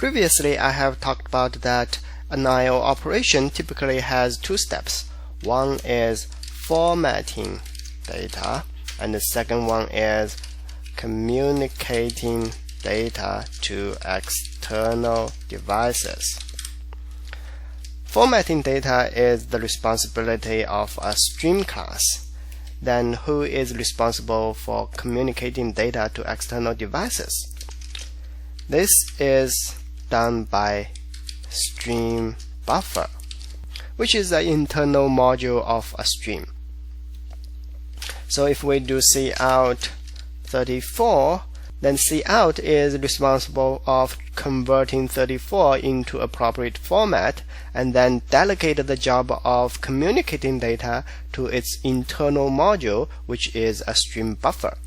Previously, I have talked about that an I/O operation typically has two steps. One is formatting data, and the second one is communicating data to external devices. Formatting data is the responsibility of a stream class. Then who is responsible for communicating data to external devices? This is done by stream buffer, which is the internal module of a stream. So if we do cout 34, then cout is responsible of converting 34 into appropriate format and then delegate the job of communicating data to its internal module, which is a stream buffer.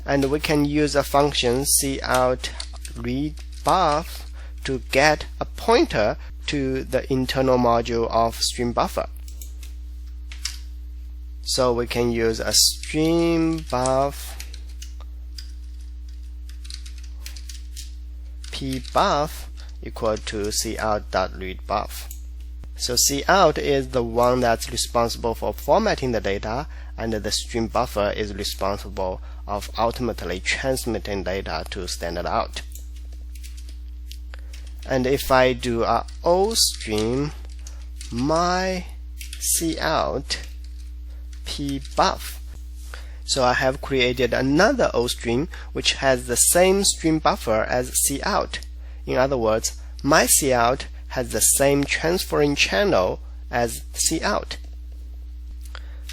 And we can use a function cout readBuff to get a pointer to the internal module of stream buffer. So we can use a stream buff pbuff equal to cout.readBuff. So cout is the one that's responsible for formatting the data, and the stream buffer is responsible of ultimately transmitting data to standard out. And if I do a ostream my cout pbuff, so I have created another ostream which has the same stream buffer as cout. In other words, my cout has the same transferring channel as cout.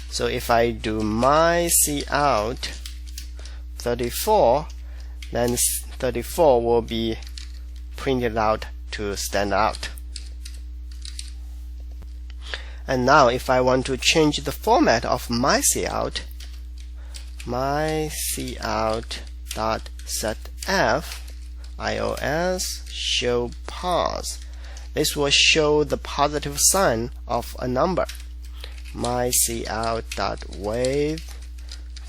So if I do my cout 34, then 34 will be printed out to stand out. And now if I want to change the format of my cout, my cout.setf iOS show pause. This will show the positive sign of a number. My cout.wave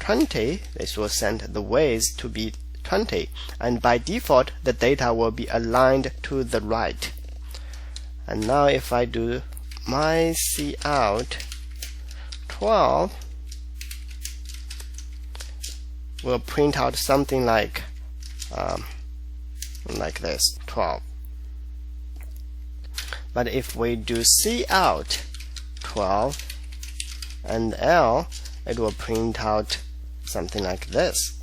20, this will send the waves to be 20, and by default the data will be aligned to the right. And now if I do my cout 12, will print out something like this, 12. But if we do cout 12 and L, it will print out something like this.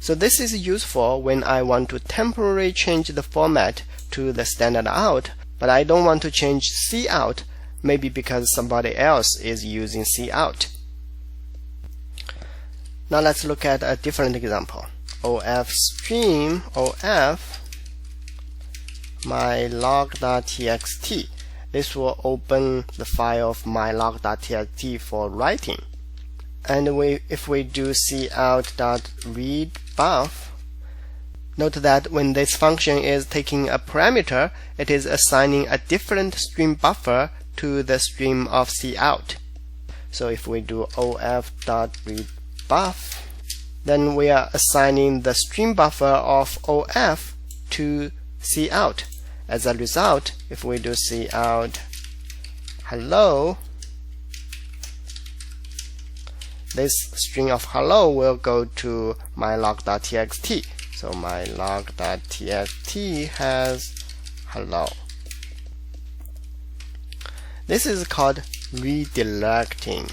So this is useful when I want to temporarily change the format to the standard out, but I don't want to change cout, maybe because somebody else is using cout. Now let's look at a different example. ofstream of mylog.txt. This will open the file of mylog.txt for writing. And if we do cout.readBuff, note that when this function is taking a parameter, it is assigning a different stream buffer to the stream of cout. So if we do of.readBuff, then we are assigning the stream buffer of of to cout. As a result, if we do cout hello, this string of hello will go to mylog.txt. So mylog.txt has hello. This is called redirecting.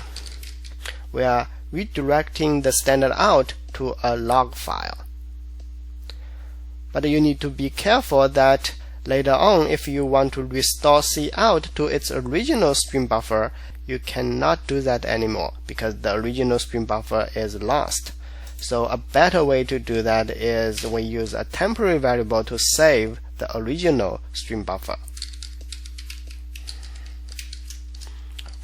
We are redirecting the standard out to a log file. But you need to be careful that later on, if you want to restore cout to its original stream buffer, you cannot do that anymore because the original stream buffer is lost. So a better way to do that is we use a temporary variable to save the original stream buffer.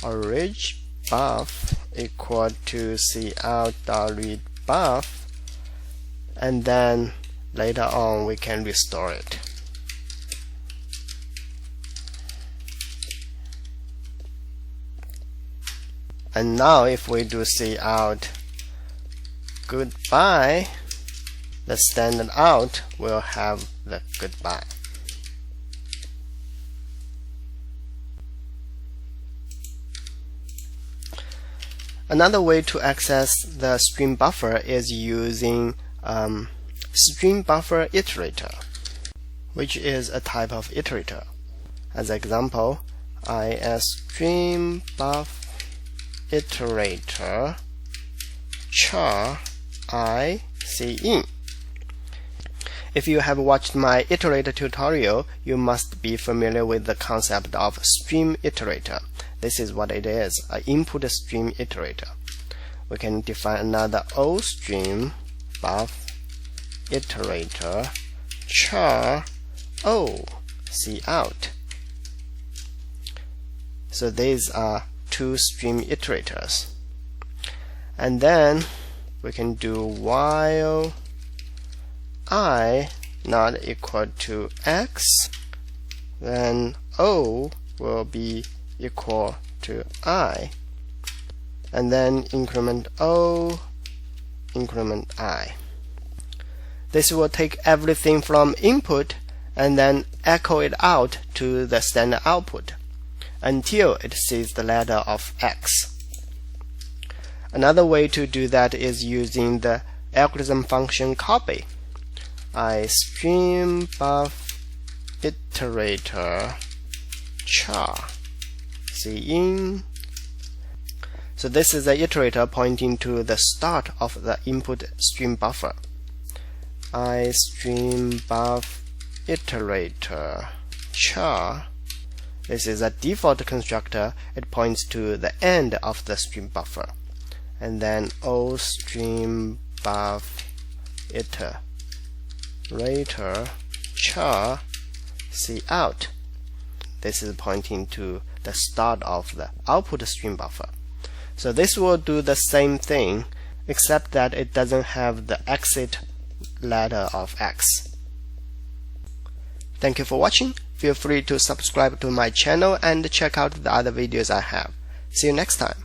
orig_buff equal to cout.readBuff, and then later on we can restore it. And now if we do cout goodbye, the standard out will have the goodbye. Another way to access the stream buffer is using stream buffer iterator, which is a type of iterator. As example, stream buff iterator char I cin. If you have watched my iterator tutorial, you must be familiar with the concept of stream iterator. This is what it is, an input stream iterator. We can define another stream buff iterator char cout. So these are two stream iterators. And then we can do while I not equal to x, then O will be equal to I, and then increment O, increment I. This will take everything from input and then echo it out to the standard output until it sees the letter of X. Another way to do that is using the algorithm function copy. Stream buff iterator char cin. So this is the iterator pointing to the start of the input stream buffer. Stream buff iterator char. This is a default constructor. It points to the end of the stream buffer. And then stream buff iterator char cout. This is pointing to the start of the output stream buffer. So this will do the same thing, except that it doesn't have the exit letter of X. Thank you for watching. Feel free to subscribe to my channel and check out the other videos I have. See you next time.